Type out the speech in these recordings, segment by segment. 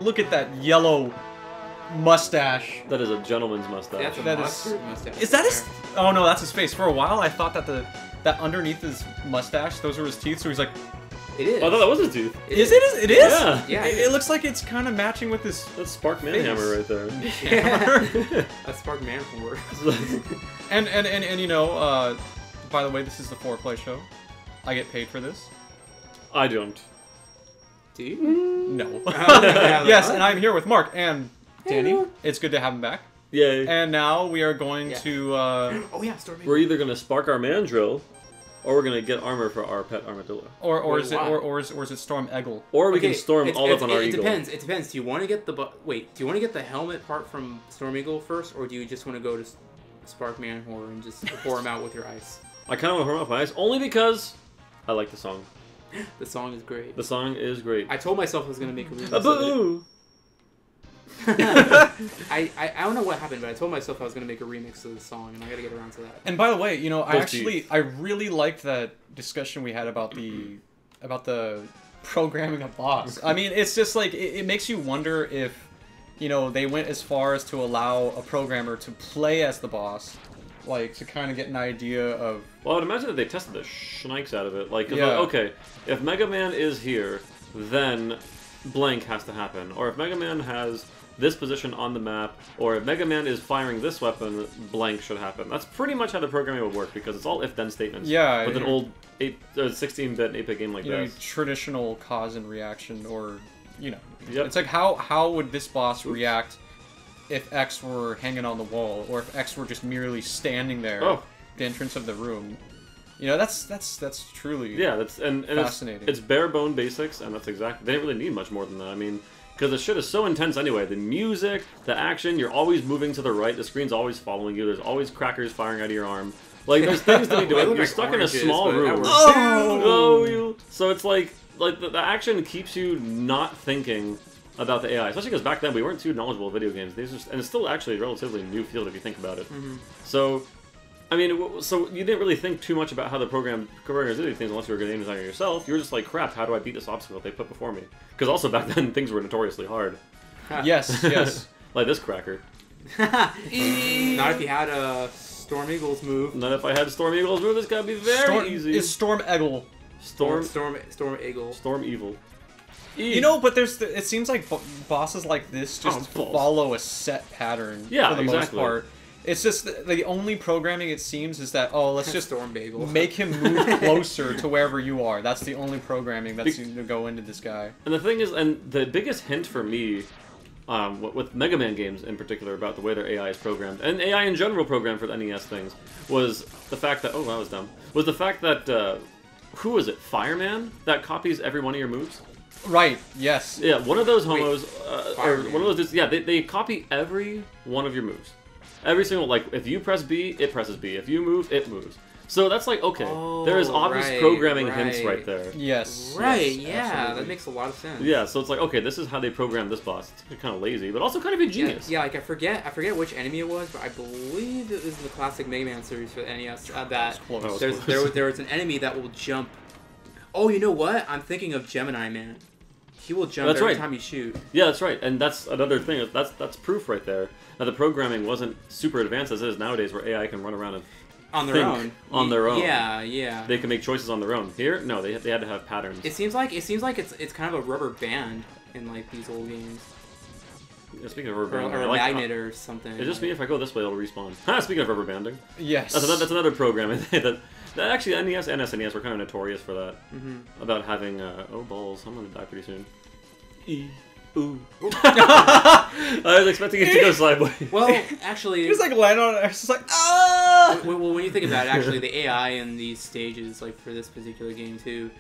Look at that yellow mustache. That is a gentleman's mustache. That's a That is- mustard mustache. Is that right his? Oh no, that's his face. For a while, I thought that that underneath his mustache, those were his teeth. So he's like, there? It is. Oh, I thought that was his tooth. is it? It is. Yeah. Yeah. It looks like it's kind of matching with his. That's Spark Manhammer right there. Yeah. That's Spark Man from work. And you know, by the way, this is the foreplay show. I get paid for this. I don't. Do you? No. Yeah, Yes, like, and I'm here with Mark and Danny. Hello. It's good to have him back. Yay. And now we are going Yeah. to. Oh yeah, Stormy. We're either gonna spark our mandrill, or we're gonna get armor for our pet armadillo. Or Wait, is it why? or is it Storm Eggle? Or we can storm all up on our it eagle. depends. It depends. Do you want to get the wait? Do you want to get the helmet part from Storm Eagle first, or do you just want to go to Spark Man Horror and just pour him out with your ice? I kind of want to hurl off my eyes, only because I like the song. The song is great. The song is great. I told myself I was gonna make a remix A of it. boo! I don't know what happened, but I told myself I was gonna make a remix of the song, and I gotta get around to that. And by the way, you know, Those I really liked that discussion we had about the programming of boss. I mean, it's just like it makes you wonder if, you know, they went as far as to allow a programmer to play as the boss, like to kind of get an idea of. Well, I would imagine that they tested the shnikes out of it. Like, 'cause, Yeah. okay, if Mega Man is here, then blank has to happen. Or if Mega Man has this position on the map, or if Mega Man is firing this weapon, blank should happen. That's pretty much how the programming would work, because it's all if-then statements. Yeah, With an yeah. old 16-bit 8-bit game like You know, this. traditional cause and reaction, or you know, Yep. it's like how would this boss react if X were hanging on the wall, or if X were just merely standing there Oh. at the entrance of the room? You know, that's truly Yeah, that's and fascinating. It's bare bone basics, and that's exactly. They didn't really need much more than that. I mean, because the shit is so intense anyway. The music, the action, you're always moving to the right. The screen's always following you. There's always crackers firing out of your arm. Like there's things to be They doing. look You're like stuck in a oranges, small but that room. works. Oh, so it's like the action keeps you not thinking about the AI, especially because back then we weren't too knowledgeable of video games. And it's still actually a relatively new field if you think about it. So. I mean, so you didn't really think too much about how the programmers did these things unless you were a game designer yourself. You were just like, crap, how do I beat this obstacle that they put before me? Because also back then, things were notoriously hard. Yes, yes. Like this cracker. Not if you had a Storm Eagle's move. Not if I had Storm Eagle's move, this gotta be very easy. Is Storm Eggle. Storm Eagle. Storm Evil. You know, but it seems like bosses like this just balls. follow a set pattern Yeah, for the most exactly. part. It's just the only programming it seems is that, oh, let's just Storm Bagel. make him move closer to wherever you are. That's the only programming that's going to go into this guy. And the thing is, and the biggest hint for me, with Mega Man games in particular, about the way their AI is programmed, and AI in general programmed for the NES things, was the fact that, oh, that was dumb, was the fact that, who was it, Fireman, that copies every one of your moves? Right, yes. Yeah, one of those homos, or Fireman. one of those, yeah, they copy every one of your moves. Every single, like, if you press B, it presses B. If you move, it moves. So that's like, okay, there is obvious right, programming hints right. right there. Yes. Right, yes, yeah, absolutely. that makes a lot of sense. Yeah, so it's like, okay, this is how they program this boss. It's kind of lazy, but also kind of ingenious. Yeah, like I forget which enemy it was, but I believe it was the classic Mega Man series for the NES. That close. Oh, there was an enemy that will jump. Oh, you know what? I'm thinking of Gemini Man. He will jump That's every right. time you shoot. Yeah, that's right, and that's another thing. That's proof right there. Now the programming wasn't super advanced as it is nowadays, where AI can run around and On their think own. on their own. Yeah, yeah. they can make choices on their own. Here, no, they had to have patterns. It seems like it's kind of a rubber band in like these old games, Yeah, speaking of rubber or banding, a I like, magnet or something. it's just me. If I go this way, it'll respawn. Speaking of rubber banding, Yes. that's another programming that actually NES and SNES were kind of notorious for that. About having oh balls, I'm gonna die pretty soon. Ooh. I was expecting it to go sideways. Well, actually, He just like land on it. It's just like, ah! well, when you think about it, actually, the AI in these stages, like for this particular game too,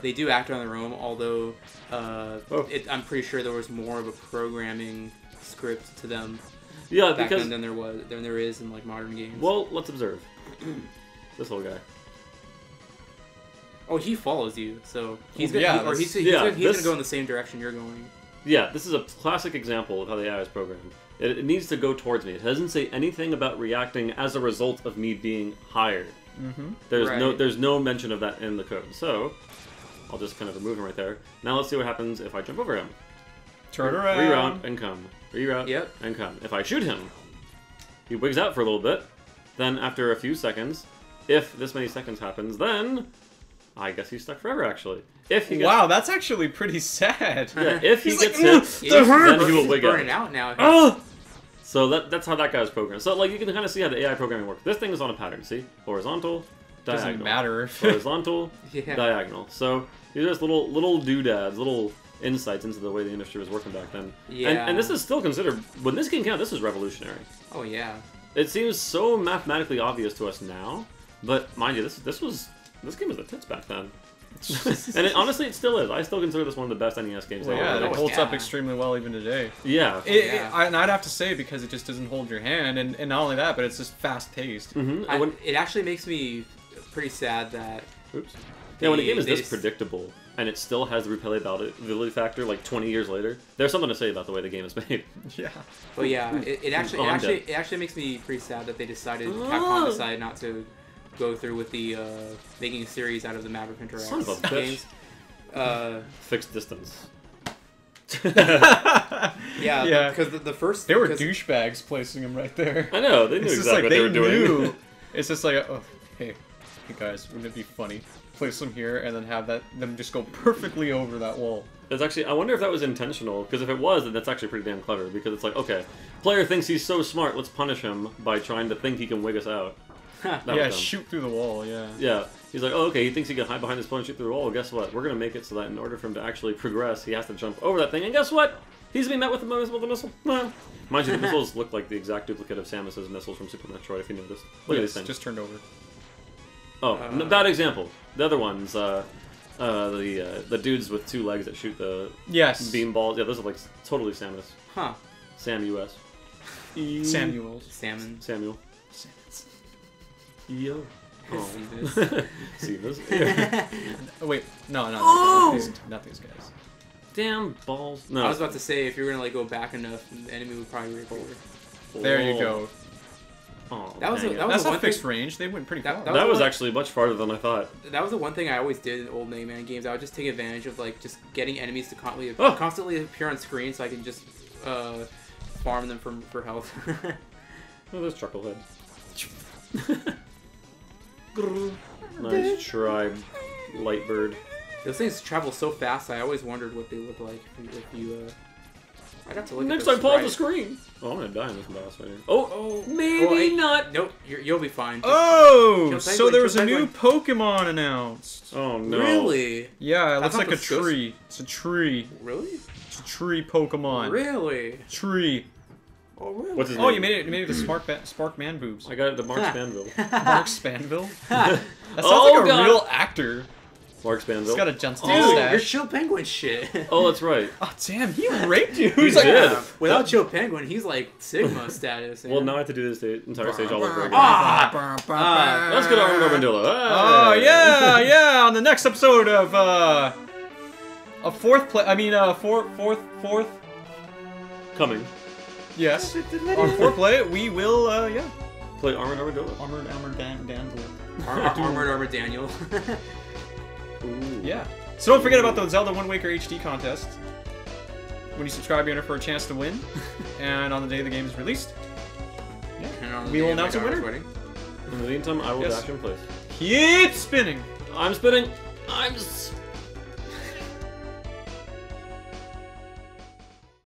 they do act on their own. Although, I'm pretty sure there was more of a programming script to them Yeah, back because then than there is in like modern games. well, let's observe this little guy. Oh, he follows you, so he's Well, gonna, yeah, or he's, that's- he's, yeah, gonna, he's this- gonna go in the same direction you're going. Yeah, this is a classic example of how the AI is programmed. It needs to go towards me. It doesn't say anything about reacting as a result of me being higher. Mm-hmm. There's Right. no mention of that in the code. So I'll just kind of remove him right there. Now let's see what happens if I jump over him. Turn around. Reroute and come. Reroute Yep. and come. If I shoot him, he wigs out for a little bit. Then after a few seconds, if this many seconds happens, then I guess he's stuck forever, actually. If he gets, Wow, that's actually pretty sad. yeah, if he He's gets like, hit, "Ugh, then he will He's wig burning out. out now. Oh! So that's how that guy was programmed. So like you can kind of see how the AI programming works. This thing is on a pattern. See, horizontal, diagonal. Doesn't matter. Horizontal, Yeah. diagonal. So these are just little doodads, little insights into the way the industry was working back then. Yeah. And this is still considered, when this game came out, this was revolutionary. Oh yeah. It seems so mathematically obvious to us now, but mind you, this game was the tits back then. And honestly, it still is. I still consider this one of the best NES games. Well, ever yeah, made. it holds up Yeah. extremely well even today. Yeah. And I'd have to say, because it just doesn't hold your hand, and not only that, but it's just fast-paced. Mm-hmm. It actually makes me pretty sad that. Oops. Yeah, when a game is they this predictable and it still has the replayability factor like 20 years later, there's something to say about the way the game is made. Yeah. But yeah, it actually makes me pretty sad that they decided Capcom decided not to go through with the making a series out of the Maverick Son of a Interactive bitch. games. Fixed distance. Yeah, because the first They were because- douchebags placing him right there. I know, they knew It's just exactly like what they were doing. knew. It's just like, oh, hey guys, wouldn't it be funny? Place them here and then have them just go perfectly over that wall. It's actually, I wonder if that was intentional, because if it was, then that's actually pretty damn clever, because it's like, okay, player thinks he's so smart, let's punish him by trying to think he can wig us out. That was Yeah, dumb. shoot through the wall. Yeah. Yeah, he's like, oh, okay, he thinks he can hide behind this pole and shoot through the wall. Well, guess what? We're going to make it so that in order for him to actually progress, he has to jump over that thing, and guess what? He's being met with the missile. Well, mind you, the missiles look like the exact duplicate of Samus's missiles from Super Metroid, if you noticed. Look at these things. Just turned over. Oh, bad example. The other ones, the dudes with two legs that shoot the Yes. beam balls. Yeah, those are like totally Samus. Huh. Sam US. Samuels. Salmon. Samuel. Yo. Oh. Seamus. See this? Oh, wait, no, Oh! not these guys. Damn balls. No. I was about to say, if you're gonna like go back enough, the enemy would probably reappear. There you go. Oh, That was dang a- it. that was That's the not one fixed thing- range. They went pretty far. that That was one- actually much farther than I thought. That was the one thing I always did in old Mega Man games. I would just take advantage of like just getting enemies to Oh! constantly appear on screen, so I can just farm them for health. Oh, there's Chucklehead. Nice try, Lightbird. Those things travel so fast. I always wondered what they look like if you. I'd have to look. Next at I pause the sprites. screen. Oh, I'm gonna die in this boss right here. Oh, Oh, maybe oh, hey, not. Nope, you'll be fine. Oh, Kill so Penguin, there was kill a new Penguin. Pokemon announced. Oh no. Really? Yeah, it That's looks not like the a Ghost- tree. It's a tree. Really? It's a tree Pokemon. Really? Tree. Oh, really? What's his Oh, name? you made it the Spark Man boobs. I got it to Mark Spanville. Mark Spanville. That sounds Oh, like a God. real actor. Mark He's Spanville. got a Johnston Dude, you're stash. Chill Penguin shit. Oh, that's right. Oh damn, he raped you. He He's like, did. Without Chill Penguin, he's like Sigma status. Well, now I have to do this entire stage all over again. Ah! Let's get Armored Armadillo. Oh Hey. yeah. On the next episode of a fourth. Coming. Yes. On foreplay, we will Play Armored Armadillo. Armored Dandle. Armored Daniel. Ooh. Yeah. So don't forget about the Zelda Wind Waker HD contest. When you subscribe, you're in for a chance to win. And on the day the game is released, we will announce a winner. In the meantime, I will Yes. dash in place. Keep spinning. I'm spinning. I'm spinning.